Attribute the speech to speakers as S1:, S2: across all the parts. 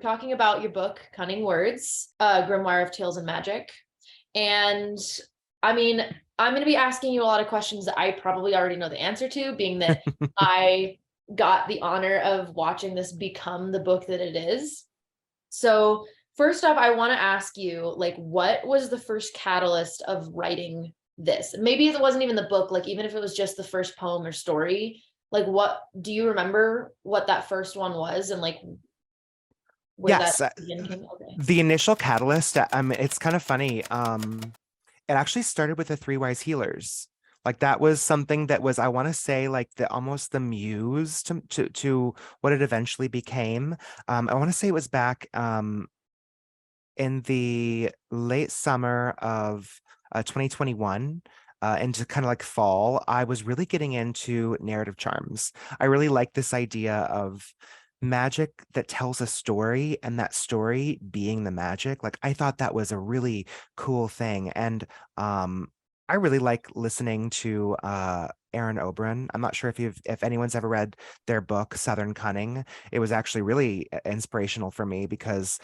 S1: talking about your book, Cunning Words, Grimoire of Tales and Magic. And I mean, I'm going to be asking you a lot of questions that I probably already know the answer to, being that I got the honor of watching this become the book that it is. So first off, I want to ask you, like, what was the first catalyst of writing this? Maybe it wasn't even the book, like, even if it was just the first poem or story, like, what do you remember what that first one was and like where that
S2: Yes,
S1: begin came? Okay.
S2: the initial catalyst, it's kind of funny. It actually started with the Three Wise Healers. Like that was something that was, I want to say, like the almost the muse to what it eventually became. I want to say it was back in the late summer of 2021. Into kind of like fall, I was really getting into narrative charms. I really like this idea of magic that tells a story and that story being the magic. Like I thought that was a really cool thing. And I really like listening to Aaron Oberon. I'm not sure if anyone's ever read their book Southern Cunning. It was actually really inspirational for me because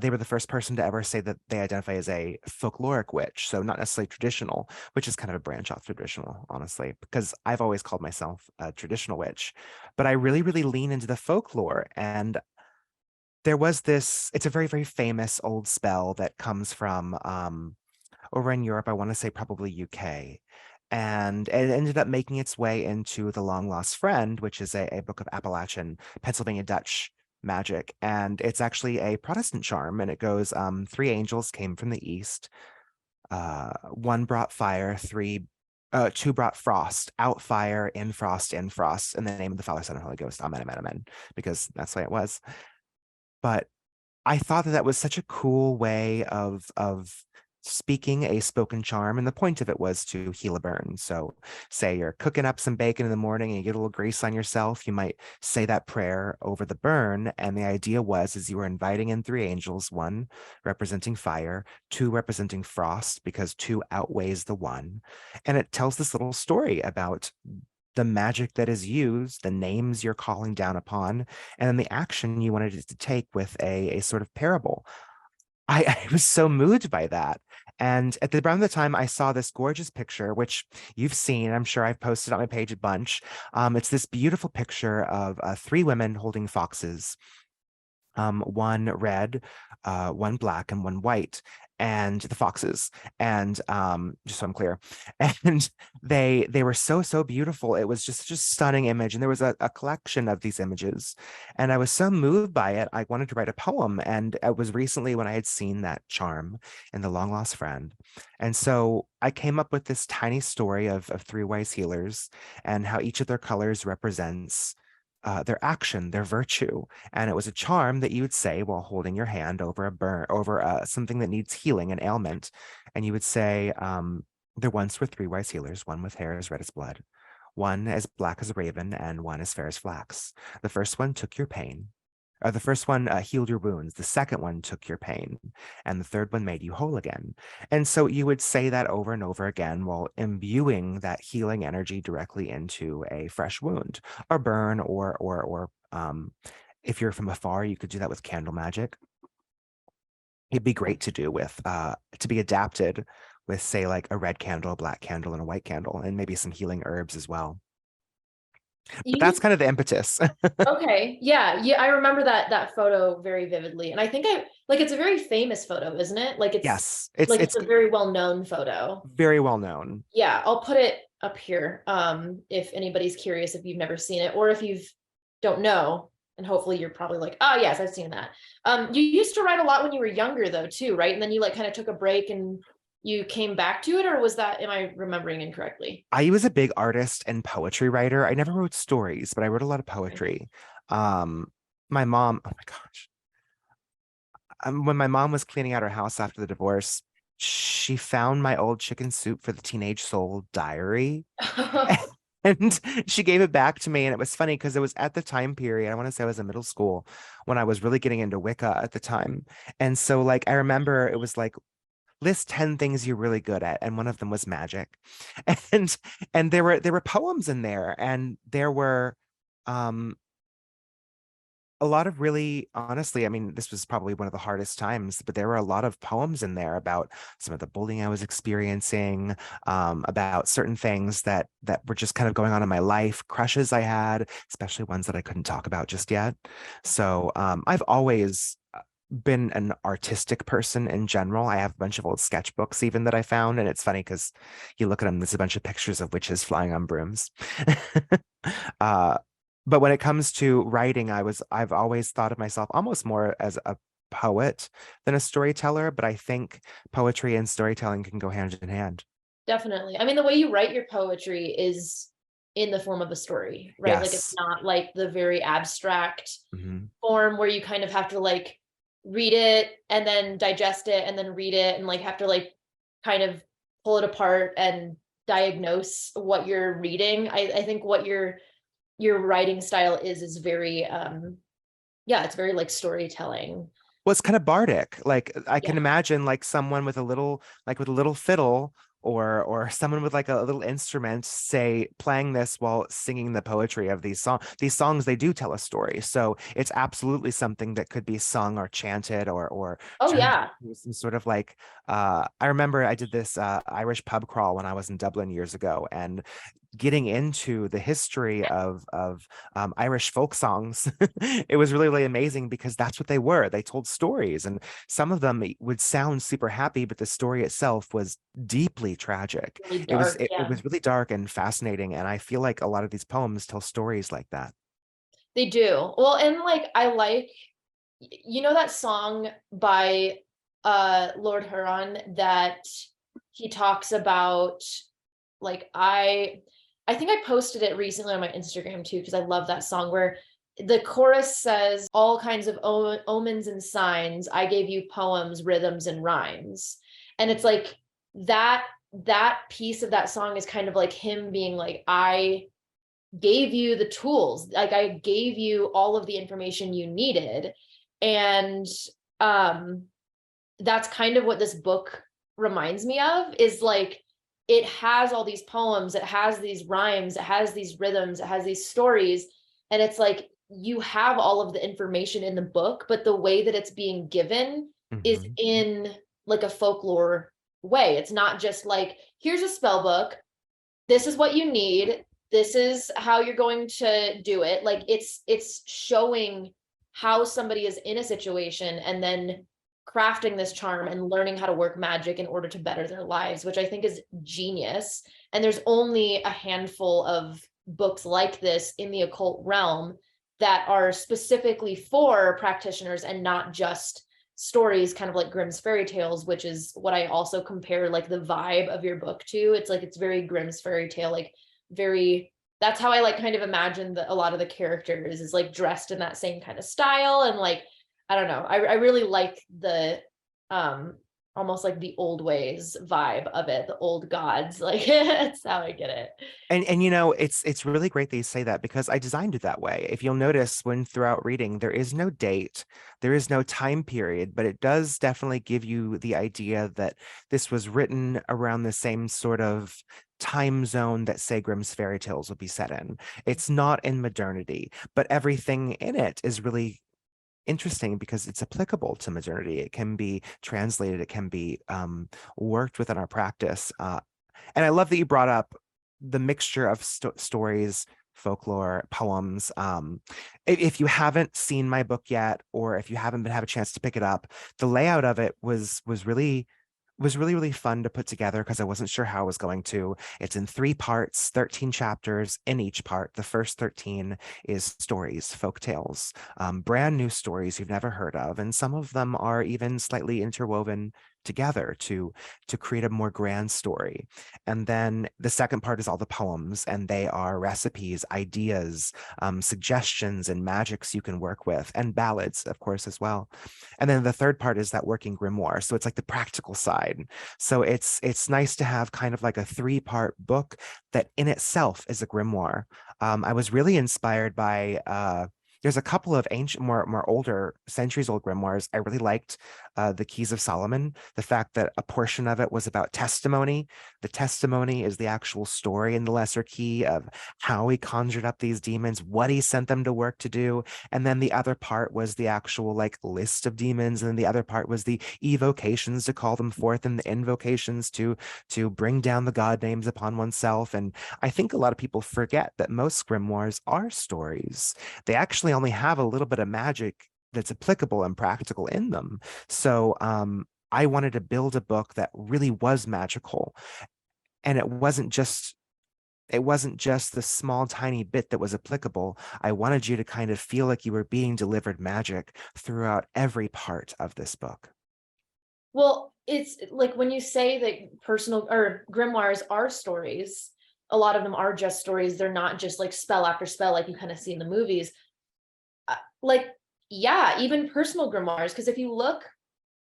S2: they were the first person to ever say that they identify as a folkloric witch, so not necessarily traditional, which is kind of a branch off traditional, honestly, because I've always called myself a traditional witch. But I really, really lean into the folklore. And there was this, it's a very, very famous old spell that comes from over in Europe, I want to say probably UK. And it ended up making its way into The Long Lost Friend, which is a book of Appalachian, Pennsylvania Dutch magic. And it's actually a Protestant charm. And it goes, three angels came from the east. One brought fire, two brought frost, out fire, in frost, in frost. In the name of the Father, Son, and Holy Ghost. Amen, amen, amen. Because that's the way it was. But I thought that that was such a cool way of speaking a spoken charm, and the point of it was to heal a burn. So, say you're cooking up some bacon in the morning and you get a little grease on yourself, you might say that prayer over the burn. And the idea was, is you were inviting in three angels, one representing fire, two representing frost, because two outweighs the one. And it tells this little story about the magic that is used, the names you're calling down upon, and then the action you wanted it to take with a sort of parable. I was so moved by that. And at the around the time I saw this gorgeous picture, which you've seen, I'm sure I've posted on my page a bunch. It's this beautiful picture of three women holding foxes, one red, one black, and one white, and the foxes. And just so I'm clear, and they were so beautiful. It was just stunning image, and there was a collection of these images, and I was so moved by it. I wanted to write a poem, and it was recently when I had seen that charm in The Long Lost Friend, and so I came up with this tiny story of three wise healers and how each of their colors represents their action, their virtue. And it was a charm that you would say while holding your hand over a burn, over something that needs healing, an ailment. And you would say, there once were three wise healers, one with hair as red as blood, one as black as a raven, and one as fair as flax. The first one took your pain. The first one healed your wounds. The second one took your pain. And the third one made you whole again. And so you would say that over and over again while imbuing that healing energy directly into a fresh wound or burn, or if you're from afar, you could do that with candle magic. It'd be great to do with to be adapted with, say, like a red candle, a black candle, and a white candle, and maybe some healing herbs as well. But
S1: You
S2: that's kind of the impetus.
S1: okay. Yeah. I remember that photo very vividly. And I think I like it's a very famous photo, isn't it?
S2: Yes,
S1: Like
S2: it's
S1: it's a very well-known photo.
S2: very well known.
S1: Yeah, I'll put it up here. If anybody's curious, if you've never seen it, or if you've don't know, and hopefully you're probably like, oh yes, I've seen that. You used to write a lot when you were younger though, too, right? And then you like kind of took a break and you came back to it, or was that, am I remembering incorrectly?
S2: I was a big artist and poetry writer. I never wrote stories, but I wrote a lot of poetry. Um, my mom, oh my gosh, when my mom was cleaning out her house after the divorce, she found my old chicken soup for the teenage soul diary. And she gave it back to me. And it was funny because it was at the time period, I want to say I was in middle school when I was really getting into Wicca at the time. And so, like, I remember it was like, list 10 things you're really good at, and one of them was magic. And there were poems in there, and there were um a lot of really, honestly, I mean, this was probably one of the hardest times, but there were a lot of poems in there about some of the bullying I was experiencing, about certain things that were just kind of going on in my life, crushes I had, especially ones that I couldn't talk about just yet. So I've always been an artistic person in general. I have a bunch of old sketchbooks even that I found, and it's funny because you look at them, there's a bunch of pictures of witches flying on brooms. uh, but when it comes to writing, I've always thought of myself almost more as a poet than a storyteller, but I think poetry and storytelling can go hand in hand.
S1: Definitely. I mean, the way you write your poetry is in the form of a story, right? Like it's
S2: Yes.
S1: not like the very abstract
S2: Mhm.
S1: form where you kind of have to like read it and then digest it and then read it and like have to like kind of pull it apart and diagnose what you're reading. I think what your writing style is very yeah, it's very like storytelling.
S2: Well, it's kind of bardic. Like I
S1: Yeah.
S2: can imagine like someone with a little like with a little fiddle or someone with like a little instrument, say playing this while singing the poetry of these songs. These songs, they do tell a story. So it's absolutely something that could be sung or chanted or
S1: Oh
S2: turned
S1: yeah.
S2: into some sort of like I remember I did this Irish pub crawl when I was in Dublin years ago, and getting into the history of Irish folk songs, it was really, really amazing because that's what they were. They told stories, and some of them would sound super happy, but the story itself was deeply tragic.
S1: Really
S2: It was
S1: dark.
S2: it, it
S1: Yeah.
S2: was really dark and fascinating, and I feel like a lot of these poems tell stories like that.
S1: They do. Well, and like I like you know that song by Lord Huron that he talks about like I think I posted it recently on my Instagram too because I love that song where the chorus says all kinds of omens and signs I gave you poems rhythms and rhymes, and it's like that that piece of that song is kind of like him being like I gave you the tools, like I gave you all of the information you needed. And um that's kind of what this book reminds me of, is like it has all these poems, it has these rhymes, it has these rhythms, it has these stories, and it's like you have all of the information in the book, but the way that it's being given is
S2: Mhm.
S1: in like a folklore way. It's not just like here's a spell book, this is what you need, this is how you're going to do it. Like it's showing how somebody is in a situation and then crafting this charm and learning how to work magic in order to better their lives, which I think is genius. And there's only a handful of books like this in the occult realm that are specifically for practitioners and not just stories, kind of like Grimm's fairy tales, which is what I also compare like the vibe of your book to. It's like it's very Grimm's fairy tale, like very, that's how I like kind of imagine a lot of the characters is like dressed in that same kind of style. And like I don't know, I really like the um almost like the old ways vibe of it, the old gods, like that's how I get it.
S2: And you know, it's really great that you say that because I designed it that way. If you'll notice when throughout reading, there is no date, there is no time period, but it does definitely give you the idea that this was written around the same sort of time zone that say Grimm's fairy tales would be set in. It's not in modernity, but everything in it is really interesting because it's applicable to modernity. It can be translated, it can be worked within our practice. And I love that you brought up the mixture of stories, folklore, poems. If you haven't seen my book yet, or if you haven't been have a chance to pick it up, the layout of it was really fun to put together because I wasn't sure how I was going to. It's in 3 parts, 13 chapters in each part. The first 13 is stories, folk tales, brand new stories you've never heard of, and some of them are even slightly interwoven together to create a more grand story. And then the second part is all the poems, and they are recipes, ideas, suggestions, and magics you can work with, and ballads, of course, as well. And then the third part is that working grimoire. So it's like the practical side. So it's nice to have kind of like a 3-part book that in itself is a grimoire. I was really inspired by There's a couple of ancient, more older, centuries old grimoires. I really liked the Keys of Solomon. The fact that a portion of it was about testimony. The testimony is the actual story in the Lesser Key of how he conjured up these demons, what he sent them to work to do, and then the other part was the actual like list of demons, and then the other part was the evocations to call them forth, and the invocations to bring down the god names upon oneself. And I think a lot of people forget that most grimoires are stories. They actually only have a little bit of magic that's applicable and practical in them. So I wanted to build a book that really was magical. And it wasn't just the small tiny bit that was applicable. I wanted you to kind of feel like you were being delivered magic throughout every part of this book.
S1: Well, it's like when you say that personal or grimoires are stories, a lot of them are just stories. They're not just like spell after spell like you kind of see in the movies. Like, yeah, even personal grimoires, because if you look,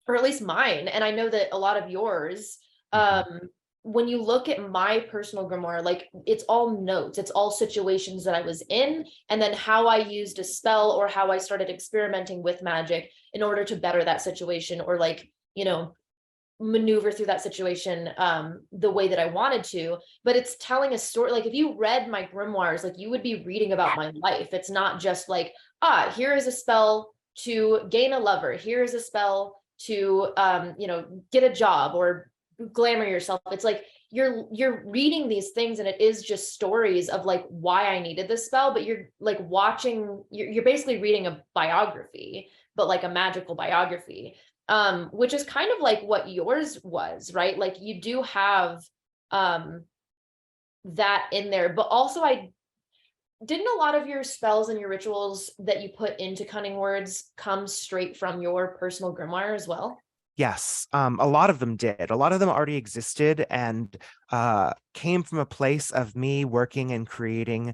S1: or at least mine, and I know that a lot of yours,
S2: Mhm.
S1: when you look at my personal grimoire, like it's all notes, it's all situations that I was in, and then how I used a spell or how I started experimenting with magic in order to better that situation, or like, maneuver through that situation the way that I wanted to. But it's telling a story. Like if you read my grimoires, like you would be reading about my life. It's not just like, here is a spell to gain a lover, here is a spell to get a job or glamour yourself. It's like you're reading these things, and it is just stories of like why I needed this spell, but you're like watching, you're basically reading a biography, but like a magical biography, which is kind of like what yours was, right? Like you do have um that in there, but also I didn't a lot of your spells and your rituals that you put into Cunning Words come straight from your personal grimoire as well?
S2: Yes, a lot of them did. A lot of them already existed and came from a place of me working and creating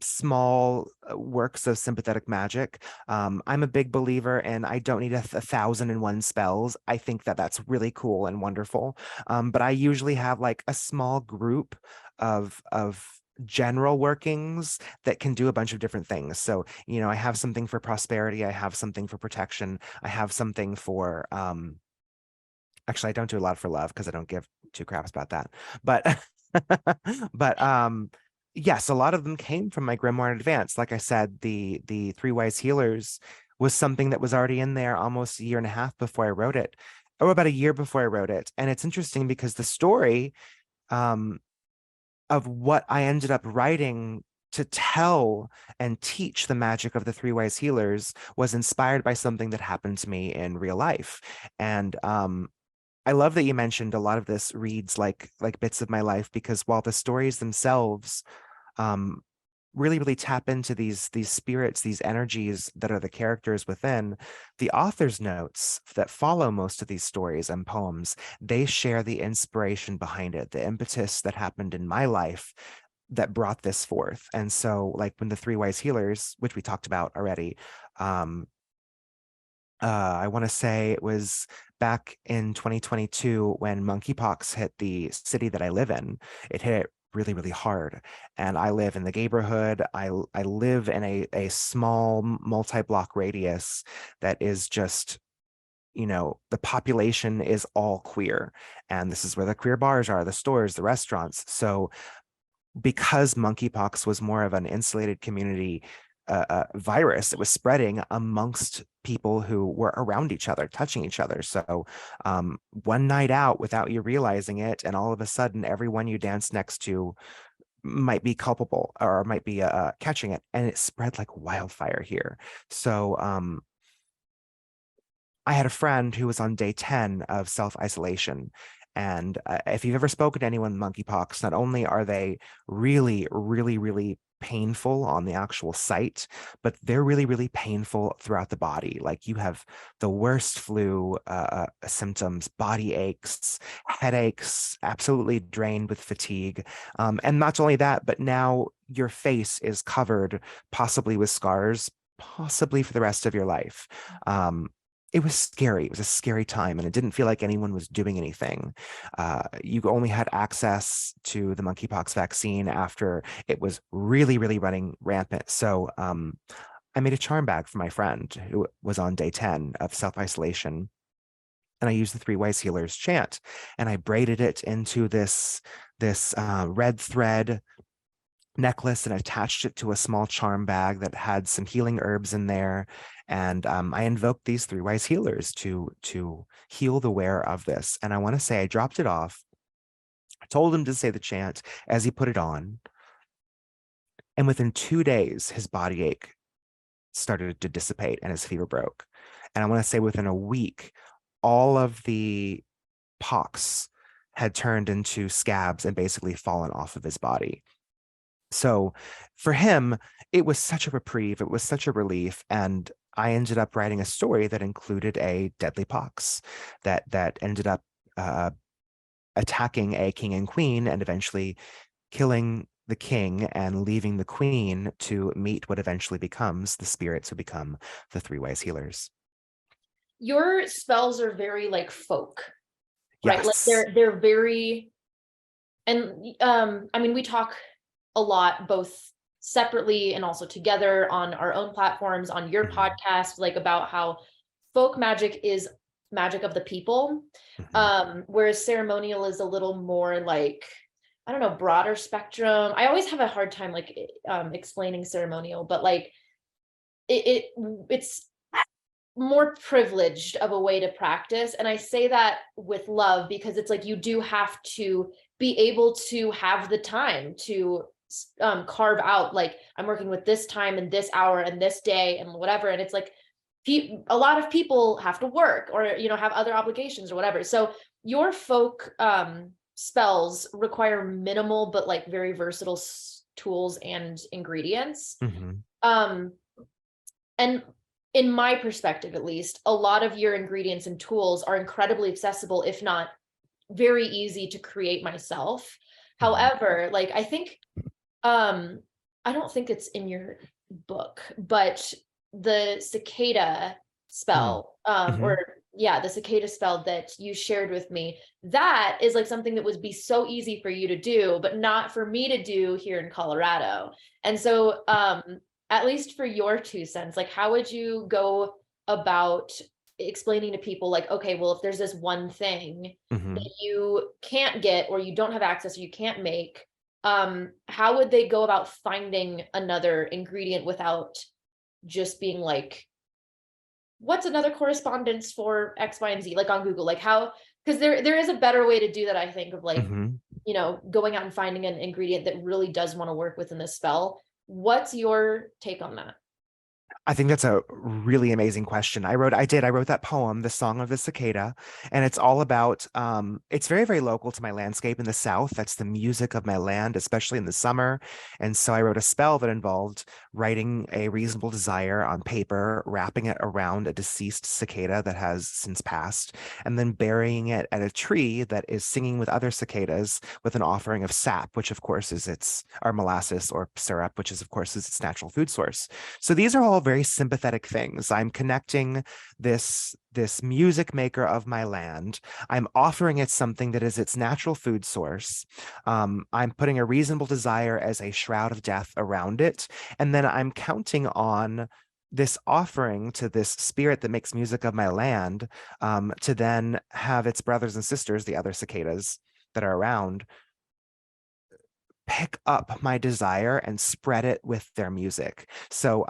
S2: small works of sympathetic magic. I'm a big believer, and I don't need 1,001 spells. I think that that's really cool and wonderful. But I usually have like a small group of general workings that can do a bunch of different things. So, I have something for prosperity, I have something for protection, I have something for actually I don't do a lot for love because I don't give two craps about that. But but yes, a lot of them came from my grimoire in advance. Like I said, the Three Wise Healers was something that was already in there almost a year and a half before I wrote it, or about a year before I wrote it. And it's interesting because the story um of what I ended up writing to tell and teach the magic of the Three Wise Healers was inspired by something that happened to me in real life. And I love that you mentioned a lot of this reads like bits of my life, because while the stories themselves um really tap into these spirits, these energies that are the characters within, the author's notes that follow most of these stories and poems, they share the inspiration behind it, the impetus that happened in my life that brought this forth. And so like when the Three Wise Healers, which we talked about already, um I want to say it was back in 2022 when monkeypox hit the city that I live in. It hit it really hard. And I live in the neighborhood. I live in a small multi-block radius that is just, the population is all queer. And this is where the queer bars are, the stores, the restaurants. So because monkeypox was more of an insulated community virus that was spreading amongst people who were around each other, touching each other. So one night out without you realizing it, and all of a sudden, everyone you dance next to might be culpable or might be catching it, and it spread like wildfire here. So I had a friend who was on day 10 of self-isolation. And if you've ever spoken to anyone with monkeypox, not only are they really painful on the actual site, but they're really painful throughout the body. Like you have the worst flu symptoms, body aches, headaches, absolutely drained with fatigue. And not only that, but now your face is covered possibly with scars, possibly for the rest of your life. It was scary. It was a scary time, and it didn't feel like anyone was doing anything. You only had access to the monkeypox vaccine after it was really running rampant. So I made a charm bag for my friend who was on day 10 of self-isolation. And I used the Three Wise Healers chant, and I braided it into this red thread necklace and attached it to a small charm bag that had some healing herbs in there. And I invoked these Three Wise Healers to heal the wearer of this. And I want to say I dropped it off. I told him to say the chant as he put it on. And within 2 days, his body ache started to dissipate and his fever broke. And I want to say within a week, all of the pox had turned into scabs and basically fallen off of his body. So for him, it was such a reprieve. It was such a relief. And I ended up writing a story that included a deadly pox that ended up attacking a king and queen and eventually killing the king and leaving the queen to meet what eventually becomes the spirits who become the Three Wise Healers.
S1: Your spells are very like folk, right? Like
S2: Yes.
S1: they're very, and I mean, we talk a lot both separately and also together on our own platforms, on your
S2: Mhm,
S1: podcast, like about how folk magic is magic of the people,
S2: mhm,
S1: whereas ceremonial is a little more like, I don't know, broader spectrum. I always have a hard time like explaining ceremonial, but like it's more privileged of a way to practice. And I say that with love because it's like you do have to be able to have the time to carve out, like, I'm working with this time and this hour and this day and whatever. And it's like a lot of people have to work or, you know, have other obligations or whatever. So your folk spells require minimal but like very versatile tools and ingredients.
S2: mhm,
S1: Um, and in my perspective, at least, a lot of your ingredients and tools are incredibly accessible, if not very easy to create myself.
S2: mhm,
S1: However, like I think, I don't think it's in your book, but the cicada
S2: mm,
S1: spell,
S2: mhm,
S1: or yeah, the cicada spell that you shared with me, that is like something that would be so easy for you to do, but not for me to do here in Colorado. And so, at least for your 2 cents, like how would you go about explaining to people like, okay, well, if there's this one thing
S2: mhm.
S1: that you can't get or you don't have access or you can't make, how would they go about finding another ingredient without just being like, what's another correspondence for X, Y, and Z, like on Google, like how, because there is a better way to do that, I think, of like,
S2: Mhm.
S1: you know, going out and finding an ingredient that really does want to work within this spell. What's your take on that?
S2: I think that's a really amazing question. I wrote that poem, The Song of the Cicada, and it's all about it's very, very local to my landscape in the South. That's the music of my land, especially in the summer. And so I wrote a spell that involved writing a reasonable desire on paper, wrapping it around a deceased cicada that has since passed, and then burying it at a tree that is singing with other cicadas with an offering of sap, which of course is its our molasses or syrup, which is of course is its natural food source. So these are all very sympathetic things. I'm connecting this music maker of my land. I'm offering it something that is its natural food source. I'm putting a reasonable desire as a shroud of death around it. And then I'm counting on this offering to this spirit that makes music of my land, to then have its brothers and sisters, the other cicadas that are around, pick up my desire and spread it with their music. So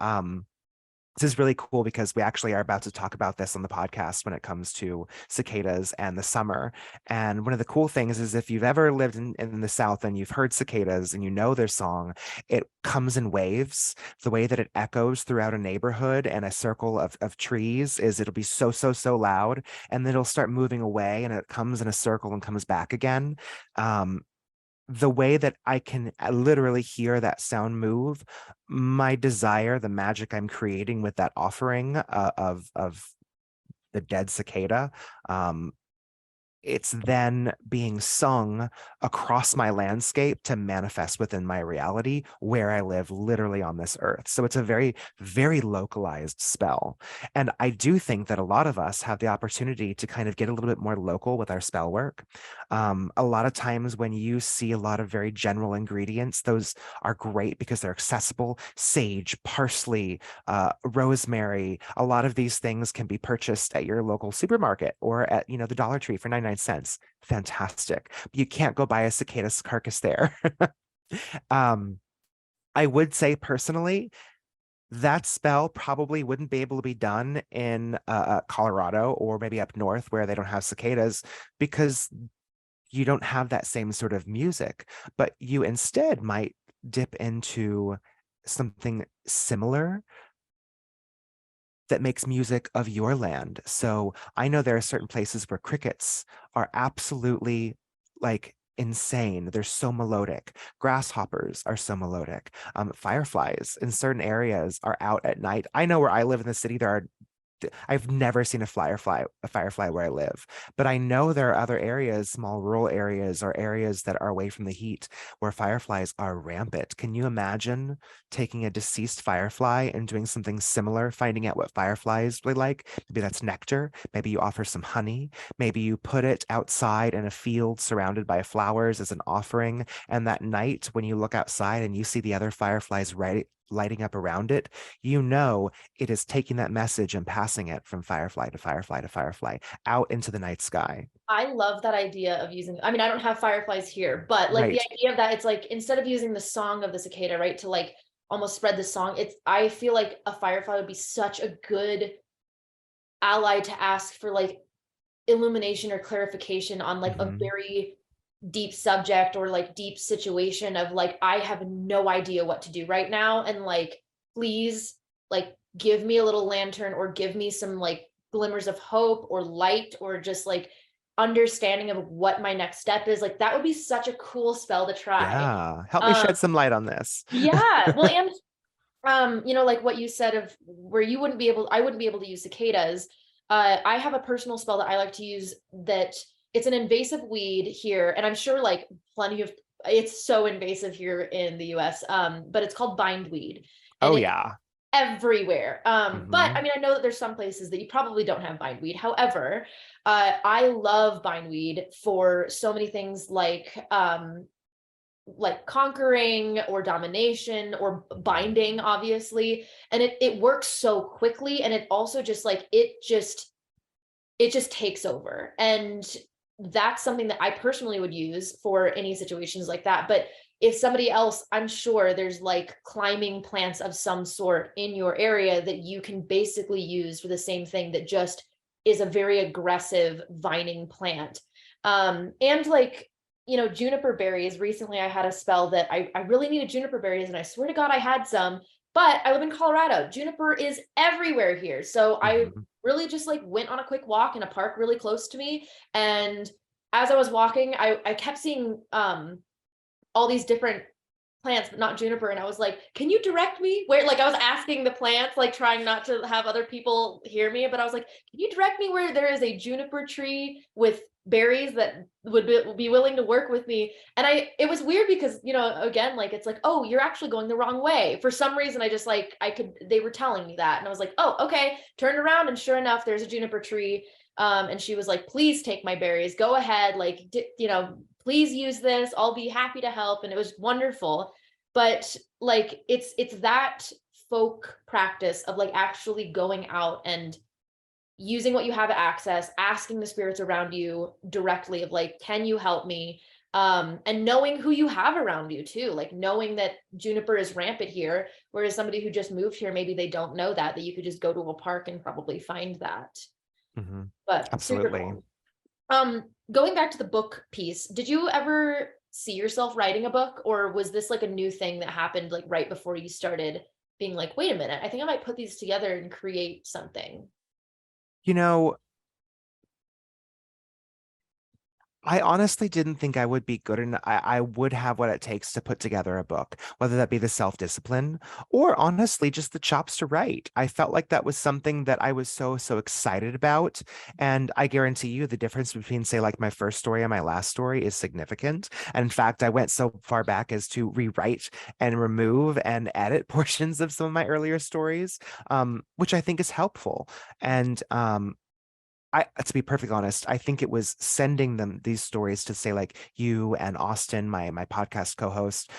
S2: this is really cool because we actually are about to talk about this on the podcast when it comes to cicadas and the summer. And one of the cool things is if you've ever lived in the South and you've heard cicadas and you know their song, it comes in waves. The way that it echoes throughout a neighborhood and a circle of trees is it'll be so, so, so loud. And then it'll start moving away and it comes in a circle and comes back again. Um, the way that I can literally hear that sound move, my desire, the magic I'm creating with that offering of the dead cicada, um, it's then being sung across my landscape to manifest within my reality where I live, literally on this earth. So it's a very, very localized spell. And I do think that a lot of us have the opportunity to kind of get a little bit more local with our spell work. A lot of times when you see a lot of very general ingredients, those are great because they're accessible. Sage, parsley, rosemary, a lot of these things can be purchased at your local supermarket or at, the Dollar Tree for 99 cents. Fantastic. But you can't go buy a cicada's carcass there. um, I would say personally, that spell probably wouldn't be able to be done in Colorado or maybe up north where they don't have cicadas because you don't have that same sort of music, but you instead might dip into something similar that makes music of your land. So I know there are certain places where crickets are absolutely like insane. They're so melodic. Grasshoppers are so melodic. Fireflies in certain areas are out at night. I know where I live in the city, there are I've never seen a firefly where I live, but I know there are other areas, small rural areas or areas that are away from the heat where fireflies are rampant. Can you imagine taking a deceased firefly and doing something similar, finding out what fireflies really like? Maybe that's nectar. Maybe you offer some honey. Maybe you put it outside in a field surrounded by flowers as an offering. And that night, when you look outside and you see the other fireflies lighting up around it, it is taking that message and passing it from firefly to firefly to firefly out into the night sky.
S1: I love that idea of using, I mean, I don't have fireflies here, but like the
S2: Right.
S1: idea of that, it's like instead of using the song of the cicada, right, to like almost spread the song, I feel like a firefly would be such a good ally to ask for like illumination or clarification on like a
S2: Mhm.
S1: very deep subject or like deep situation of like I have no idea what to do right now, and like please like give me a little lantern or give me some like glimmers of hope or light or just like understanding of what my next step is. Like that would be such a cool spell to try.
S2: Yeah. Help me
S1: um
S2: shed some light on this.
S1: yeah, well, and like what you said of where I wouldn't be able to use cicadas. I have a personal spell that I like to use that it's an invasive weed here, and I'm sure like plenty of it's so invasive here in the US. But it's called bindweed, and
S2: Oh
S1: it's
S2: yeah.
S1: everywhere. But I
S2: Hmm.
S1: mean, I know that there's some places that you probably don't have bindweed. However, I love bindweed for so many things like conquering or domination or binding, obviously, and it works so quickly, and it also just like it just takes over, and that's something that I personally would use for any situations like that. But if somebody else, I'm sure there's like climbing plants of some sort in your area that you can basically use for the same thing, that just is a very aggressive vining plant. And like, juniper berries. Recently I had a spell that I really needed juniper berries, and I swear to God I had some, but I live in Colorado. Juniper is everywhere here. So I
S2: Hmm.
S1: really just like went on a quick walk in a park really close to me. And as I was walking, I kept seeing all these different plants, but not juniper. And I was like, can you direct me where, like, I was asking the plants, like trying not to have other people hear me, but I was like, can you direct me where there is a juniper tree with berries that would be willing to work with me? And it was weird because, again, like, it's like, oh, you're actually going the wrong way. For some reason, I just like, they were telling me that. And I was like, oh, okay. Turned around, and sure enough, there's a juniper tree. And she was like, please take my berries, go ahead, like, please use this, I'll be happy to help. And it was wonderful. But like it's that folk practice of like actually going out and using what you have access, asking the spirits around you directly of like, can you help me? And knowing who you have around you too, like knowing that juniper is rampant here, whereas somebody who just moved here, maybe they don't know that you could just go to a park and probably find that.
S2: Hmm.
S1: But super
S2: Absolutely.
S1: cool. Going back to the book piece, did you ever see yourself writing a book, or was this like a new thing that happened like right before you started being like, wait a minute, I think I might put these together and create something?
S2: You know, I honestly didn't think I would be good enough. I would have what it takes to put together a book, whether that be the self-discipline or honestly just the chops to write. I felt like that was something that I was so excited about. And I guarantee you the difference between, say, like my first story and my last story is significant. And in fact, I went so far back as to rewrite and remove and edit portions of some of my earlier stories, which I think is helpful. And to be perfectly honest, I think it was sending them these stories to say like you and Austin, my podcast co-host,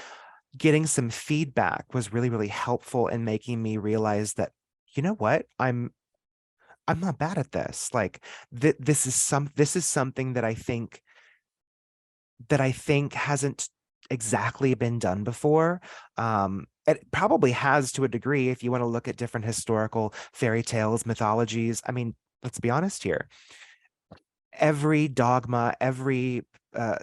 S2: getting some feedback was really helpful in making me realize that, you know what, I'm not bad at this. Like this is something that I think hasn't exactly been done before. It probably has to a degree if you want to look at different historical fairy tales, mythologies. I mean, let's be honest here, every dogma, every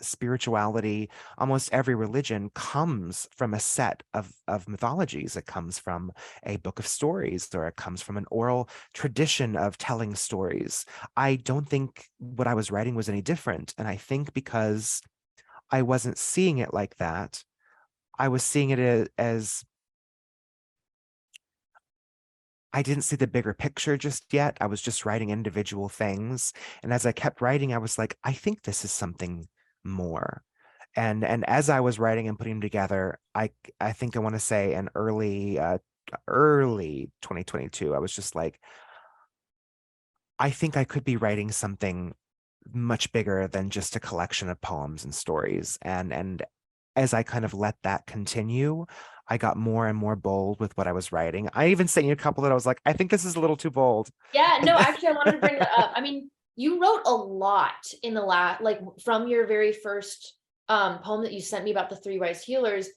S2: spirituality, almost every religion comes from a set of mythologies. It comes from a book of stories, or it comes from an oral tradition of telling stories. I don't think what I was writing was any different. And I think because I wasn't seeing it like that, I was seeing it as I didn't see the bigger picture just yet. I was just writing individual things. And as I kept writing, I was like, I think this is something more. And as I was writing and putting them together, I think I want to say in early 2022, I was just like, I think I could be writing something much bigger than just a collection of poems and stories. And as I kind of let that continue, I got more and more bold with what I was writing. I even sent you a couple that I was like, I think this is a little too bold.
S1: Yeah, no, actually, I wanted to bring that up. I mean, you wrote a lot in the last, like from your very first poem that you sent me about the three wise healers.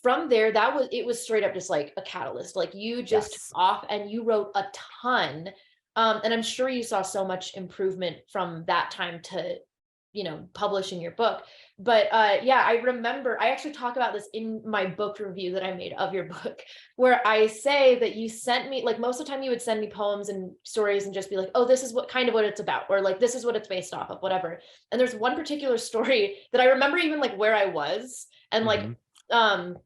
S1: From there, it was straight up just like a catalyst. Like you just took
S2: Yes.
S1: off and you wrote a ton. And I'm sure you saw so much improvement from that time to, publishing your book. But yeah, I remember I actually talk about this in my book review that I made of your book, where I say that you sent me, like, most of the time you would send me poems and stories and just be like, oh, this is what it's about, or like this is what it's based off of, whatever. And there's one particular story that I remember even like where I was and like
S2: Hmm.
S1: um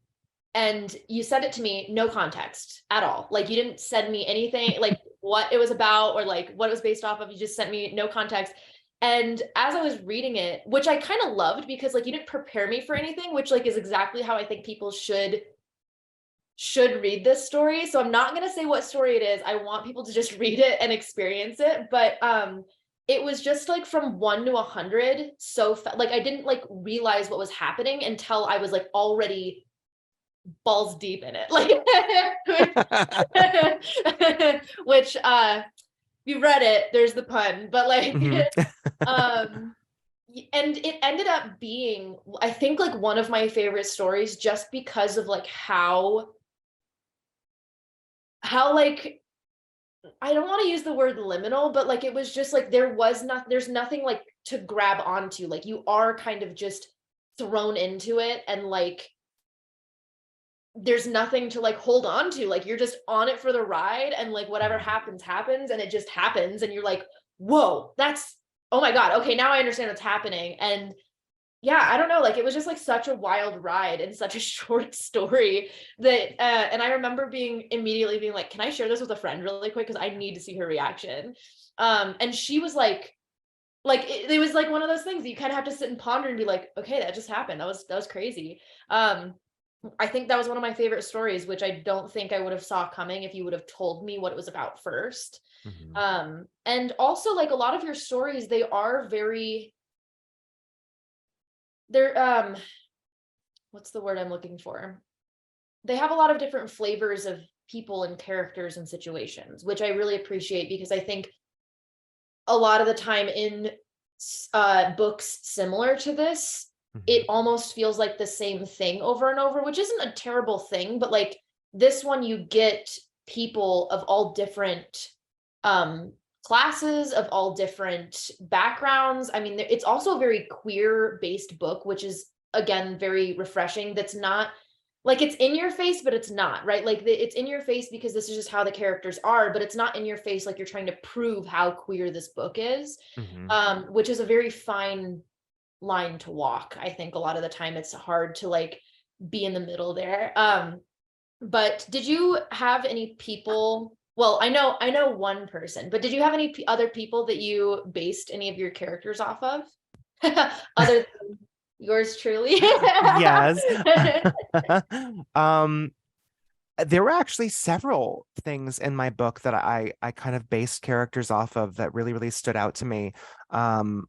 S1: and you sent it to me, no context at all. Like you didn't send me anything like what it was about or like what it was based off of. You just sent me no context. And as I was reading it, which I kind of loved because like you didn't prepare me for anything, which like is exactly how I think people should read this story. So I'm not going to say what story it is. I want people to just read it and experience it, but it was just like from 1 to 100 like I didn't like realize what was happening until I was like already balls deep in it. Like which you read it, there's the pun, but like
S2: Hmm.
S1: um and it ended up being, I think, like one of my favorite stories just because of like how like I don't want to use the word liminal, but like it was just like there's nothing like to grab onto. Like you are kind of just thrown into it and like there's nothing to like hold on to. Like you're just on it for the ride and like whatever happens and it just happens and you're like, whoa, that's, oh my God, okay, now I understand what's happening. And yeah, I don't know, like it was just like such a wild ride and such a short story that and I remember immediately being like, can I share this with a friend really quick because I need to see her reaction. And she was like it was like one of those things that you kind of have to sit and ponder and be like, okay, that just happened, that was crazy. I think that was one of my favorite stories, which I don't think I would have saw coming if you would have told me what it was about first.
S2: Hmm.
S1: And also like a lot of your stories, they are very, they're what's the word I'm looking for? They have a lot of different flavors of people and characters and situations, which I really appreciate because I think a lot of the time in books similar to this,
S2: Hmm.
S1: it almost feels like the same thing over and over, which isn't a terrible thing, but like this one, you get people of all different um, classes, of all different backgrounds. I mean, it's also a very queer based book, which is again very refreshing. That's not like it's in your face, but it's not, right? Like it's in your face because this is just how the characters are, but it's not in your face like you're trying to prove how queer this book is,
S2: Hmm.
S1: which is a very fine line to walk. I think a lot of the time it's hard to like be in the middle there. But did you have any people? Well, I know one person, but did you have any other people that you based any of your characters off of? Other than yours truly?
S2: Yes. um there were actually several things in my book that I kind of based characters off of that really, really stood out to me. Um,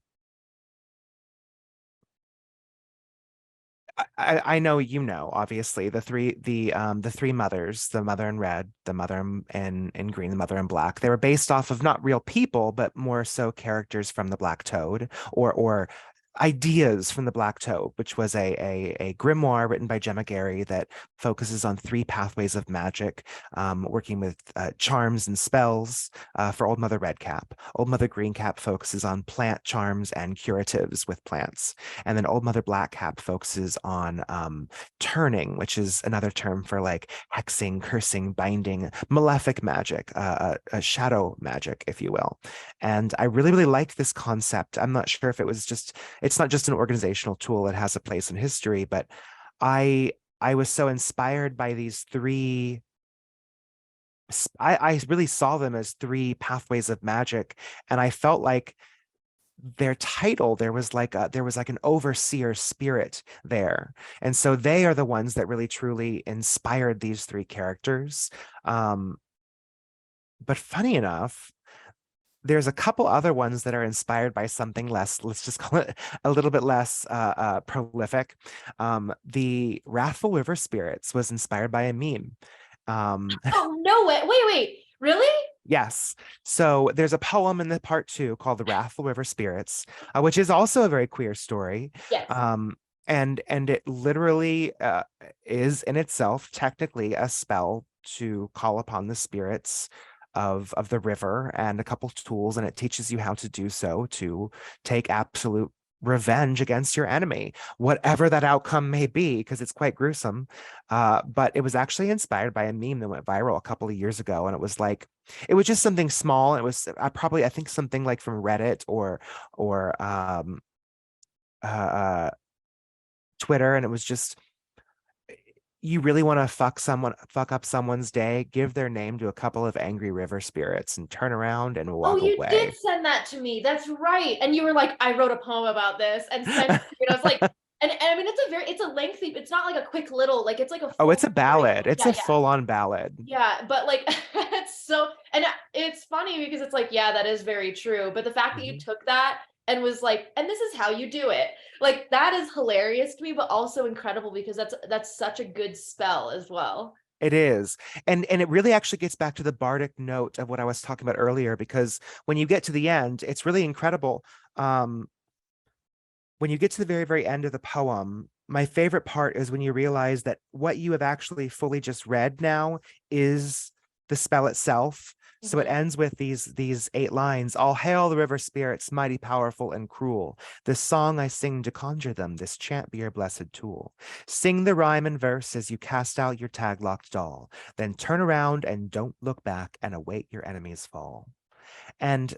S2: I know you know, obviously, the three mothers, the mother in red, the mother in green, the mother in black. They were based off of not real people, but more so characters from the Black Toad, or ideas from the Black Toad, which was a grimoire written by Gemma Gary that focuses on three pathways of magic, working with charms and spells for Old Mother Redcap. Old Mother Greencap focuses on plant charms and curatives with plants. And then Old Mother Blackcap focuses on turning, which is another term for like hexing, cursing, binding, malefic magic, shadow magic, if you will. And I really, really liked this concept. I'm not sure if it was just, it's not just an organizational tool, it has a place in history, but I I was so inspired by these three. I really saw them as three pathways of magic, and I felt like their title there was like an overseer spirit there, and so they are the ones that really truly inspired these three characters. um but funny enough, there's a couple other ones that are inspired by something less, let's just call it a little bit less prolific. The Wrathful River Spirits was inspired by a meme.
S1: Oh, no way. Wait. Really?
S2: Yes. So there's a poem in the part two called The Wrathful River Spirits, which is also a very queer story.
S1: Yes.
S2: And it literally is in itself technically a spell to call upon the spirits of the river and a couple tools, and it teaches you how to do so to take absolute revenge against your enemy, whatever that outcome may be, because it's quite gruesome. But it was actually inspired by a meme that went viral a couple of years ago, and it was like, it was just something small. It was I think something like from Reddit or uh, Twitter, and it was just, you really want to fuck up someone's day, give their name to a couple of angry river spirits and turn around and
S1: Oh,
S2: walk
S1: you did
S2: away.
S1: send that to me. That's right. And you were like, I wrote a poem about this and sent it to me. And I was like, and I mean, it's a lengthy, it's not like a quick little, like it's like a
S2: Oh,
S1: full
S2: it's a
S1: story.
S2: ballad. It's
S1: Yeah,
S2: a full-on ballad.
S1: yeah. But like, it's so, and it's funny because it's like, yeah, that is very true. But the fact that you
S2: Mhm.
S1: took that and was like, and this is how you do it. Like that is hilarious to me, but also incredible because that's such a good spell as well.
S2: It is. And it really actually gets back to the bardic note of what I was talking about earlier, because when you get to the end, it's really incredible. Um, when you get to the very, very end of the poem, my favorite part is when you realize that what you have actually fully just read now is the spell itself. So it
S1: Mhm.
S2: ends with these 8 lines. All hail the river spirits, mighty, powerful, and cruel. This song I sing to conjure them, this chant be your blessed tool. Sing the rhyme and verse as you cast out your tag-locked doll. Then turn around and don't look back and await your enemy's fall. And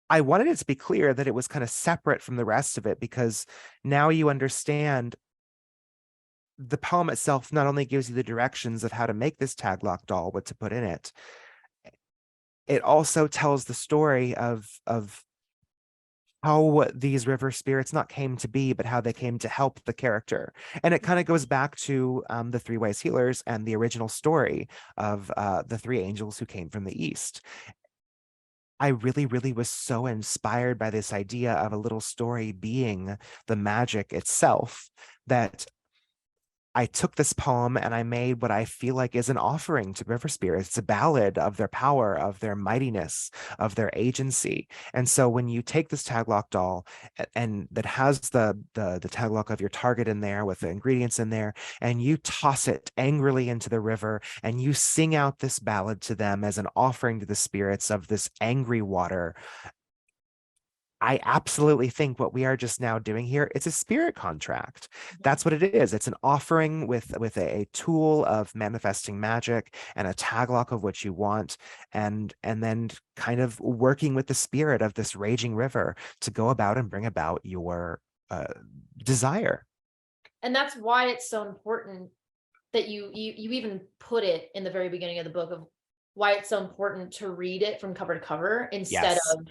S2: I wanted it to be clear that it was kind of separate from the rest of it, because now you understand the poem itself not only gives you the directions of how to make this tag lock doll, what to put in it, it also tells the story of how these river spirits not came to be, but how they came to help the character. And it kind of goes back to the three wise healers and the original story of the three angels who came from the east. I really, really was so inspired by this idea of a little story being the magic itself that I took this poem and I made what I feel like is an offering to river spirits. It's a ballad of their power, of their mightiness, of their agency. And so when you take this taglock doll and that has the taglock of your target in there with the ingredients in there, and you toss it angrily into the river and you sing out this ballad to them as an offering to the spirits of this angry water, I absolutely think what we are just now doing here, it's a spirit contract. That's what it is. It's an offering with a tool of manifesting magic and a taglock of what you want, and then kind of working with the spirit of this raging river to go about and bring about your desire.
S1: And that's why it's so important that you even put it in the very beginning of the book of why it's so important to read it from cover to cover instead
S2: Yes.
S1: of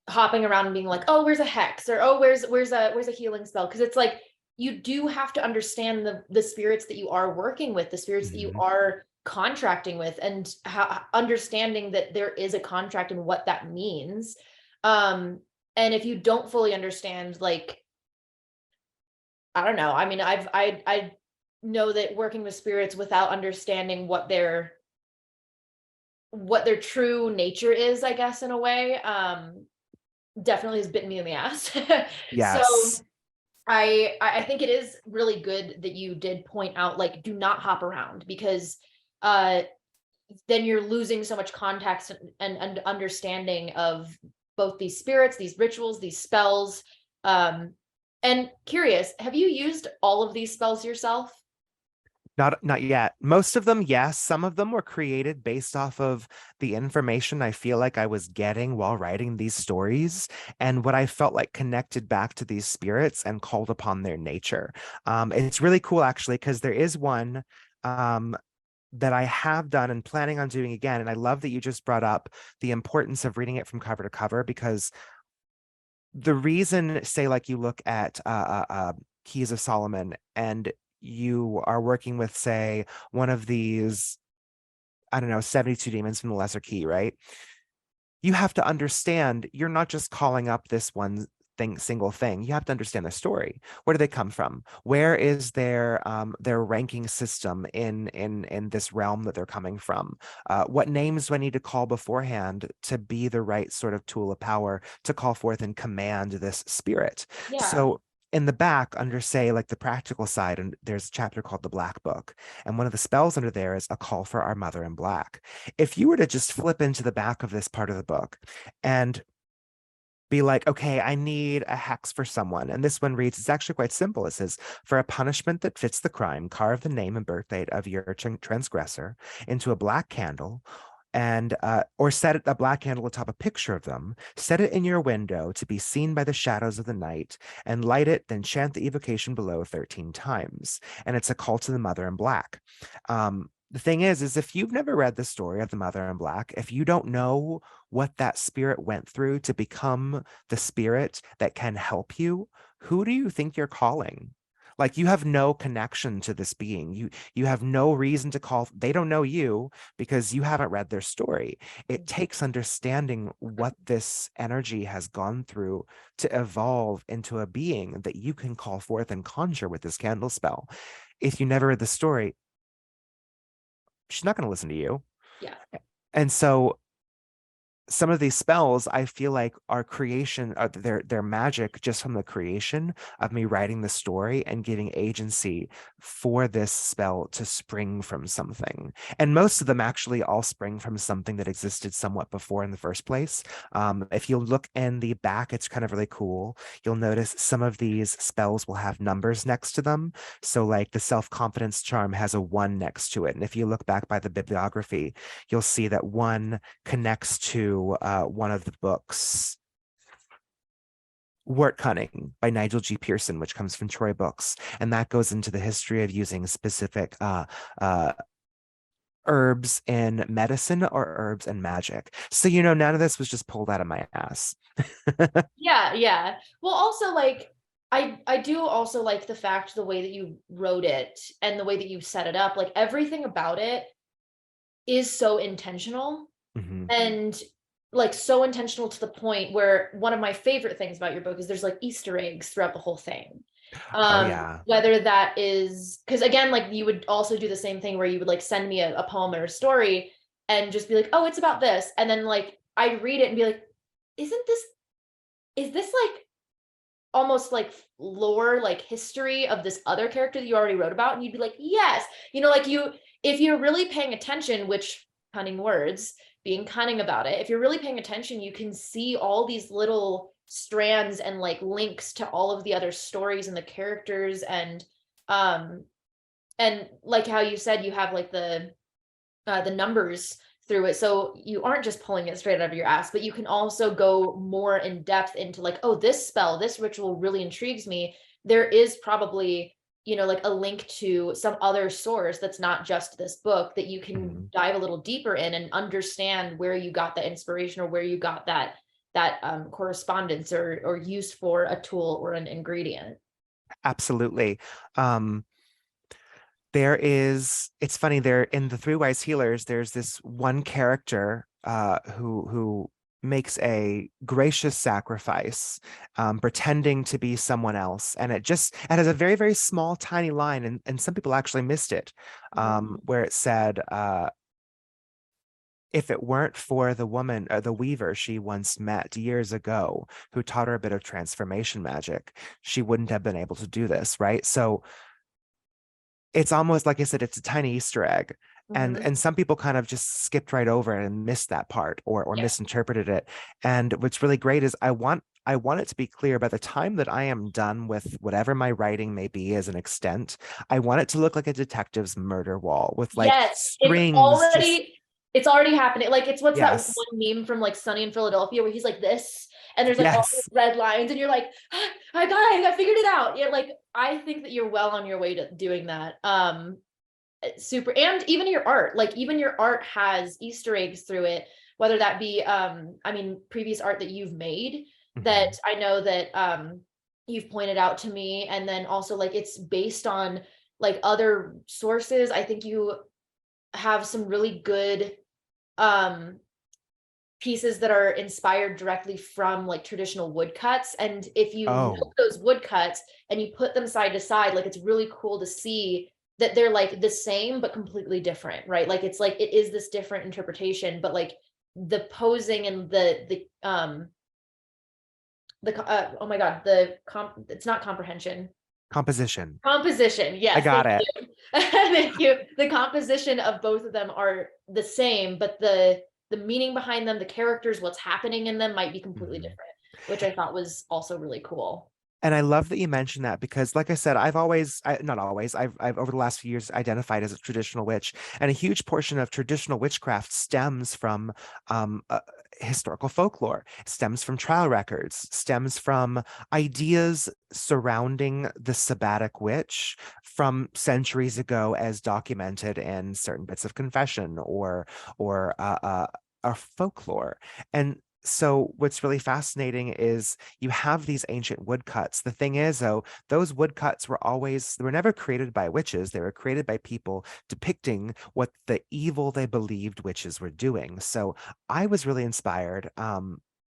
S1: hopping around and being like, oh, where's a hex, or oh, where's a healing spell, because it's like you do have to understand the spirits that you are working with, the spirits that you
S2: Mhm.
S1: are contracting with, and how understanding that there is a contract and what that means. And if you don't fully understand, like, I don't know. I mean, I know that working with spirits without understanding what their true nature is, I guess, in a way, definitely has bitten me in the ass. So
S2: Yes.
S1: I think it is really good that you did point out, like, do not hop around, because uh then you're losing so much context and understanding of both these spirits, these rituals, these spells. And curious, have you used all of these spells yourself?
S2: Not yet. Most of them, yes. Some of them were created based off of the information I feel like I was getting while writing these stories and what I felt like connected back to these spirits and called upon their nature. It's really cool actually, because there is one um, that I have done and planning on doing again. And I love that you just brought up the importance of reading it from cover to cover, because the reason, say, like you look at Keys of Solomon and you are working with, say, one of these, I don't know, 72 demons from the Lesser Key, right? You have to understand you're not just calling up this one single thing. You have to understand the story. Where do they come from? Where is their ranking system in this realm that they're coming from? What names do I need to call beforehand to be the right sort of tool of power to call forth and command this spirit?
S1: Yeah.
S2: So in the back, under, say, like the practical side, and there's a chapter called the Black Book, and one of the spells under there is a call for our mother in black. If you were to just flip into the back of this part of the book and be like, okay, I need a hex for someone. And this one reads, it's actually quite simple. It says, for a punishment that fits the crime, carve the name and birth date of your transgressor into a black candle, and or set it a black candle atop a picture of them, set it in your window to be seen by the shadows of the night, and light it, then chant the evocation below 13 times. And it's a call to the mother in black. The thing is if you've never read the story of the mother in black, if you don't know what that spirit went through to become the spirit that can help you, who do you think you're calling? Like, you have no connection to this being. You have no reason to call. They don't know you because you haven't read their story. It takes understanding what this energy has gone through to evolve into a being that you can call forth and conjure with this candle spell. If you never read the story, she's not going to listen to you.
S1: Yeah.
S2: And so some of these spells I feel like are creation, they're magic just from the creation of me writing the story and giving agency for this spell to spring from something. And most of them actually all spring from something that existed somewhat before in the first place. If you look in the back, it's kind of really cool. You'll notice some of these spells will have numbers next to them. So like the self-confidence charm has a 1 next to it. And if you look back by the bibliography, you'll see that 1 connects to one of the books, Wort Cunning by Nigel G. Pearson, which comes from Troy Books. And that goes into the history of using specific uh, herbs in medicine or herbs in magic. So, none of this was just pulled out of my ass.
S1: Yeah, yeah. Well, also, like, I do also like the fact, the way that you wrote it and the way that you set it up, like everything about it is so intentional,
S2: Mhm.
S1: and like so intentional to the point where one of my favorite things about your book is there's like Easter eggs throughout the whole thing.
S2: Oh, yeah.
S1: Whether that is because, again, like, you would also do the same thing where you would like send me a poem or a story and just be like, oh, it's about this. And then like I'd read it and be like, isn't this is this like almost like lore, like history of this other character that you already wrote about? And you'd be like, yes, like, if you're really paying attention, which Cunning Words, being cunning about it, if you're really paying attention, you can see all these little strands and like links to all of the other stories and the characters, and like how you said, you have like the numbers through it, so you aren't just pulling it straight out of your ass, but you can also go more in depth into like, oh, this spell, this ritual really intrigues me. There is probably, like a link to some other source that's not just this book, that you can dive a little deeper in and understand where you got the inspiration, or where you got that correspondence or use for a tool or an ingredient.
S2: Absolutely. It's funny, there in the Three Wise Healers, there's this one character who makes a gracious sacrifice, pretending to be someone else. And it has a very, very small, tiny line, and some people actually missed it, where it said, if it weren't for the woman, the weaver she once met years ago, who taught her a bit of transformation magic, she wouldn't have been able to do this, right? So it's almost like I said, it's a tiny Easter egg. And some people kind of just skipped right over it and missed that part, or
S1: Yeah.
S2: misinterpreted it. And what's really great is I want it to be clear, by the time that I am done with whatever my writing may be as an extent, I want it to look like a detective's murder wall with like
S1: Yes,
S2: strings just
S1: it's already happening. Like, it's what's that
S2: yes.
S1: one meme from like Sunny in Philadelphia where he's like this, and there's like all these
S2: Yes.
S1: red lines, and you're like, ah, I figured it out. Yeah, like I think that you're well on your way to doing that. Super, and even your art, like even your art has Easter eggs through it, whether that be I mean, previous art that you've made that I know that you've pointed out to me, and then also like it's based on like other sources. I think you have some really good um pieces that are inspired directly from like traditional woodcuts, and if you know
S2: Oh,
S1: those woodcuts and you put them side to side, like it's really cool to see that they're like the same but completely different, right? Like it's like it is this different interpretation, but like the posing and oh my god, it's not comprehension.
S2: composition.
S1: Composition,
S2: I
S1: yes,
S2: got
S1: thank
S2: it.
S1: you. Thank you. The composition of both of them are the same, but the meaning behind them, the characters, what's happening in them might be completely
S2: Mhm.
S1: different, which I thought was also really cool.
S2: And I love that you mentioned that, because, like I said, not always, I've over the last few years identified as a traditional witch, and a huge portion of traditional witchcraft stems from historical folklore, stems from trial records, stems from ideas surrounding the sabbatic witch from centuries ago, as documented in certain bits of confession or folklore. And so what's really fascinating is you have these ancient woodcuts. The thing is, though, those woodcuts they were never created by witches. They were created by people depicting what the evil they believed witches were doing. So I was really inspired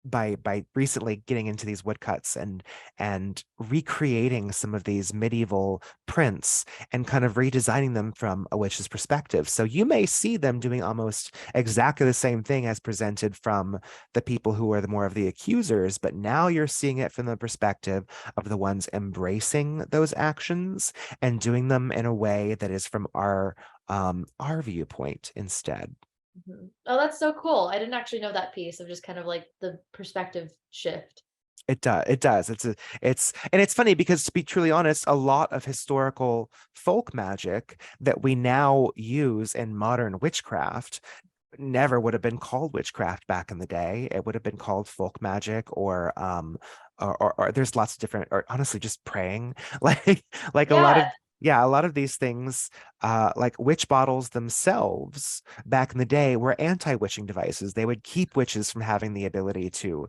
S2: by recently getting into these woodcuts and recreating some of these medieval prints and kind of redesigning them from a witch's perspective. So you may see them doing almost exactly the same thing as presented from the people who are the more of the accusers, but now you're seeing it from the perspective of the ones embracing those actions and doing them in a way that is from our viewpoint instead.
S1: Oh, that's so cool. I didn't actually know that piece of just kind of like the perspective shift.
S2: It does. It does. And it's funny because, to be truly honest, a lot of historical folk magic that we now use in modern witchcraft never would have been called witchcraft back in the day. It would have been called folk magic, or there's lots of different, or honestly just praying. Like a lot
S1: Yeah.
S2: of yeah, a lot of these things, like witch bottles themselves back in the day were anti-witching devices. They would keep witches from having the ability to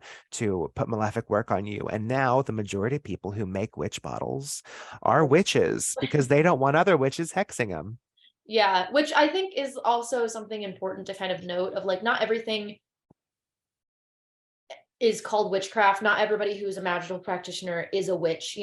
S2: put malefic work on you. And now the majority of people who make witch bottles are witches because they don't want other witches hexing them.
S1: Yeah, which I think is also something important to kind of note of like not everything is called witchcraft. Not everybody who's a magical practitioner is a witch,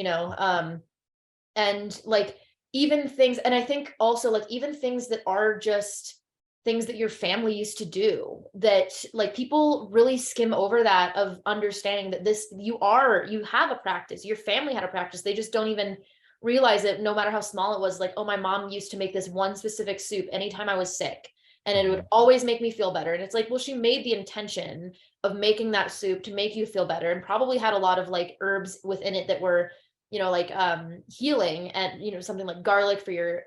S1: and like even things, and I think also like even things that are just things that your family used to do, that like people really skim over that, of understanding that you have a practice, your family had a practice, they just don't even realize it, no matter how small it was. Like, oh, my mom used to make this one specific soup anytime I was sick, and it would
S2: Mhm.
S1: always make me feel better. And it's like, well, she made the intention of making that soup to make you feel better, and probably had a lot of like herbs within it that were, like healing, and something like garlic for your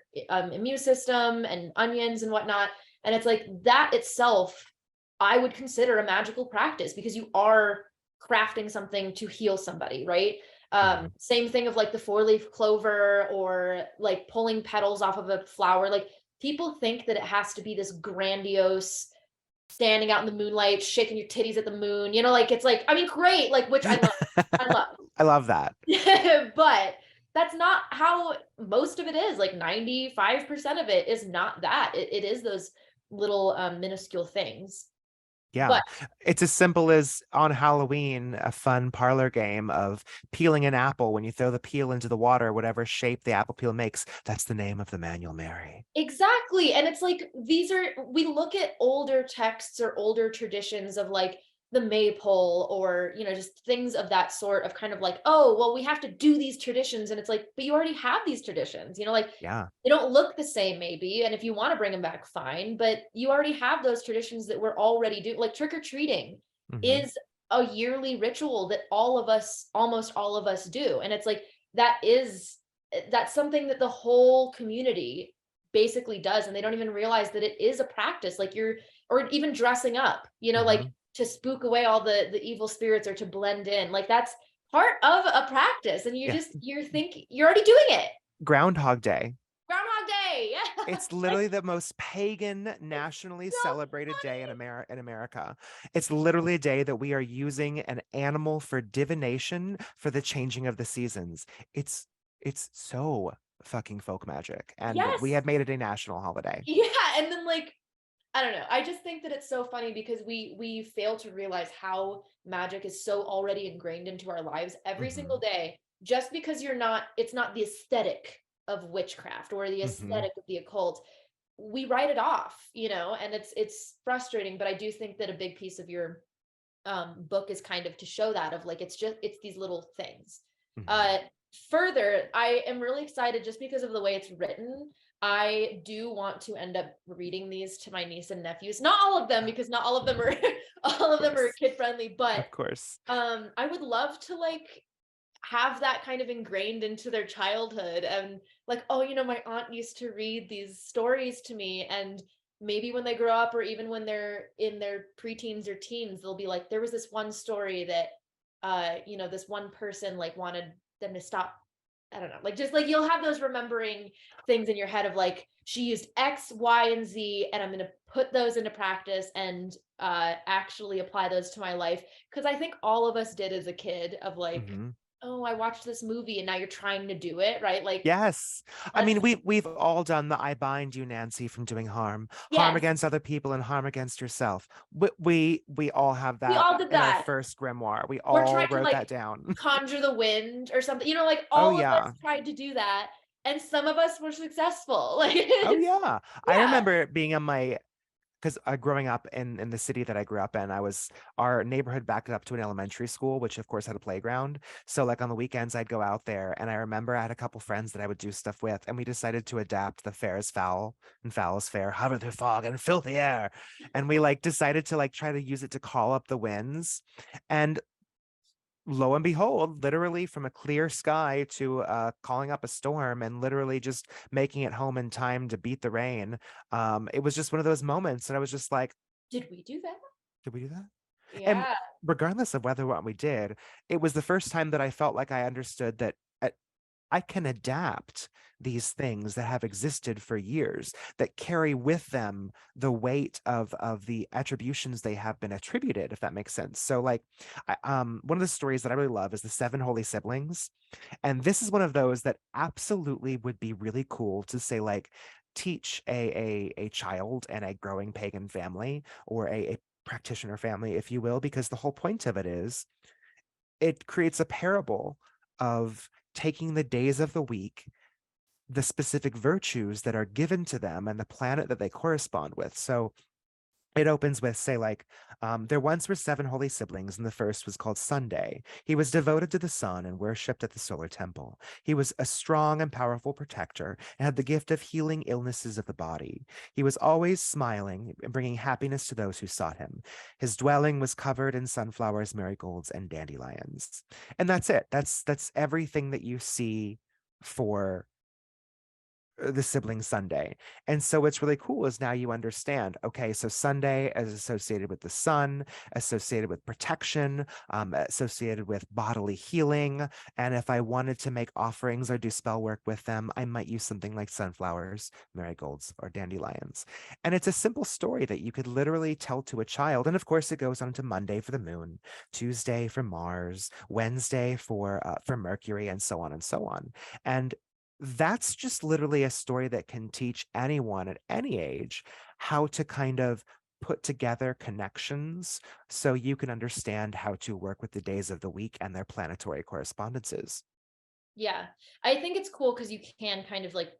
S1: immune system, and onions and whatnot. And it's like that itself, I would consider a magical practice, because you are crafting something to heal somebody, right?
S2: Mhm.
S1: Same thing of like the four-leaf clover, or like pulling petals off of a flower. Like, people think that it has to be this grandiose, standing out in the moonlight, shaking your titties at the moon. Like, it's like, I mean, great, like, which I love. I love.
S2: I love that.
S1: But that's not how most of it is. Like 95% of it is not that. It is those little minuscule things.
S2: Yeah.
S1: But
S2: It's as simple as on Halloween, a fun parlor game of peeling an apple. When you throw the peel into the water, whatever shape the apple peel makes, that's the name of the man you'll marry.
S1: exactly. And it's like, we look at older texts or older traditions of like the maypole, or, just things of that sort, of kind of like, oh, well, we have to do these traditions. And it's like, but you already have these traditions, like
S2: Yeah.
S1: they don't look the same, maybe. And if you want to bring them back, fine. But you already have those traditions that we're already doing. Like trick or treating
S2: Hmm.
S1: is a yearly ritual that all of us, almost all of us, do. And it's like, that is, that's something that the whole community basically does, and they don't even realize that it is a practice. Like, or even dressing up, like
S2: Hmm.
S1: to spook away all the evil spirits, or to blend in. Like, that's part of a practice, and
S2: Yeah.
S1: you're thinking you're already doing it.
S2: Groundhog Day.
S1: Groundhog Day. Yeah.
S2: It's
S1: Like,
S2: literally the most pagan,
S1: it's
S2: nationally
S1: so
S2: celebrated day
S1: funny.
S2: In America. It's literally a day that we are using an animal for divination for the changing of the seasons. It's it's so fucking folk magic, and we
S1: Yes.
S2: have made it a national holiday.
S1: Yeah. And then, like, I don't know. I just think that it's so funny, because we fail to realize how magic is so already ingrained into our lives every single
S2: Hmm.
S1: day. Just because it's not the aesthetic of witchcraft or the
S2: Hmm.
S1: aesthetic of the occult, we write it off, and it's frustrating. But I do think that a big piece of your book is kind of to show that, of like, it's these little things.
S2: Hmm.
S1: uh Further, I am really excited just because of the way it's written. I do want to end up reading these to my niece and nephews, not all of them, because not all of them are all
S2: Of
S1: of them are
S2: course.
S1: kid friendly. But
S2: Of course.
S1: I would love to like have that kind of ingrained into their childhood, and like, oh, my aunt used to read these stories to me, and maybe when they grow up, or even when they're in their preteens or teens, they'll be like, there was this one story that this one person like wanted them to stop. I don't know, like, just like, you'll have those remembering things in your head of like, she used X, Y, and Z, and I'm going to put those into practice, and actually apply those to my life. Because I think all of us did as a kid, of like,
S2: Hmm.
S1: oh, I watched this movie, and now you're trying to do it, right? Like,
S2: Yes. I
S1: let's
S2: mean, we've all done the I bind you, Nancy, from doing harm, harm
S1: yes,
S2: against other people and harm against yourself. We all have
S1: we
S2: that
S1: all did
S2: in our
S1: that.
S2: first grimoire. We
S1: We're
S2: all
S1: trying to
S2: wrote that
S1: like
S2: down.
S1: conjure the wind or something, like
S2: Oh
S1: all of us
S2: yeah.
S1: tried to do that, and some of us were successful. Like,
S2: Oh
S1: it's,
S2: yeah. I
S1: yeah.
S2: remember being in my because growing up in the city that I grew up in, our neighborhood backed up to an elementary school, which of course had a playground. So like on the weekends, I'd go out there, and I remember I had a couple friends that I would do stuff with, and we decided to adapt the fair is foul and foul is fair, hover through fog and filthy air, and we like decided to like try to use it to call up the winds, and lo and behold, literally from a clear sky to calling up a storm and literally just making it home in time to beat the rain. It was just one of those moments, and I was just like,
S1: Did we do that?
S2: did we do that? And
S1: Yeah.
S2: regardless of whether or not we did, it was the first time that I felt like I understood that I can adapt these things that have existed for years, that carry with them the weight of the attributions they have been attributed, if that makes sense. So like one of the stories that I really love is the Seven Holy Siblings. And this is one of those that absolutely would be really cool to say, like, teach a child and a growing pagan family, or a practitioner family, if you will, because the whole point of it is it creates a parable of taking the days of the week, the specific virtues that are given to them, and the planet that they correspond with. So it opens with, say, like, there once were 7 holy siblings, and the first was called Sunday. He was devoted to the sun and worshipped at the solar temple. He was a strong and powerful protector and had the gift of healing illnesses of the body. He was always smiling and bringing happiness to those who sought him. His dwelling was covered in sunflowers, marigolds, and dandelions. And that's it. That's everything that you see for the sibling Sunday. And so what's really cool is now you understand, okay, so Sunday is associated with the sun, associated with protection, associated with bodily healing. And if I wanted to make offerings or do spell work with them, I might use something like sunflowers, marigolds, or dandelions. And it's a simple story that you could literally tell to a child. And of course, it goes on to Monday for the moon, Tuesday for Mars, Wednesday for Mercury, and so on and so on. And that's just literally a story that can teach anyone at any age how to kind of put together connections so you can understand how to work with the days of the week and their planetary correspondences.
S1: Yeah. I think it's cool because you can kind of like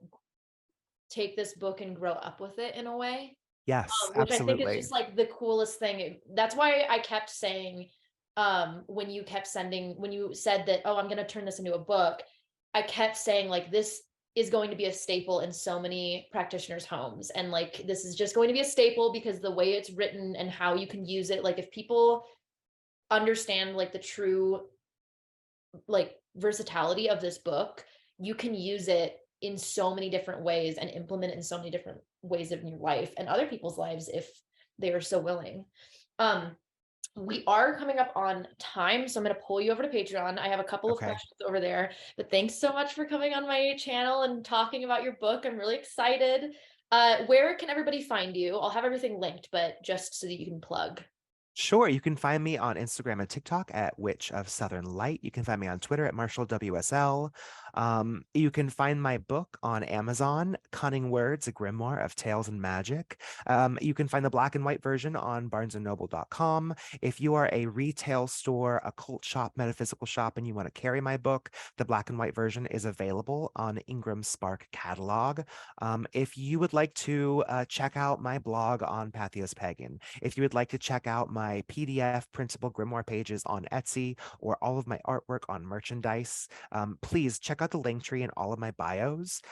S1: take this book and grow up with it in a way.
S2: Yes,
S1: Which I think is
S2: absolutely.
S1: just like the coolest thing. That's why I kept saying, when you kept sending, when you said that, oh, I'm going to turn this into a book, I kept saying, like, this is going to be a staple in so many practitioners' homes. And like, this is just going to be a staple because the way it's written and how you can use it, like, if people understand like the true like versatility of this book, you can use it in so many different ways and implement it in so many different ways of your life and other people's lives if they are so willing. Um, we are coming up on time, so I'm going to pull you over to Patreon. I have a couple of
S2: Okay.
S1: questions over there, but thanks so much for coming on my channel and talking about your book. I'm really excited. Where can everybody find you? I'll have everything linked, but just so that you can plug.
S2: Sure. You can find me on Instagram and TikTok at Witch of Southern Light. You can find me on Twitter at Marshall WSL. You can find my book on Amazon, Cunning Words, a grimoire of tales and magic. You can find the black and white version on barnesandnoble.com. If you are a retail store, a cult shop, metaphysical shop, and you want to carry my book, the black and white version is available on Ingram Spark catalog. If you would like to check out my blog on Patheos Pagan, if you would like to check out my PDF printable grimoire pages on Etsy or all of my artwork on merchandise, please check out the link tree in all of my bios.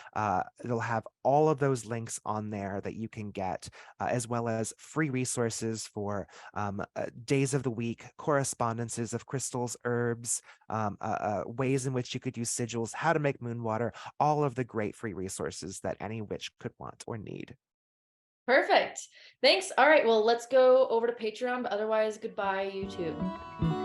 S2: It'll have all of those links on there that you can get, as well as free resources for days of the week, correspondences of crystals, herbs, ways in which you could use sigils, how to make moon water, all of the great free resources that any witch could want or need.
S1: Perfect. Thanks. All right. Well, let's go over to Patreon, but otherwise, goodbye, YouTube.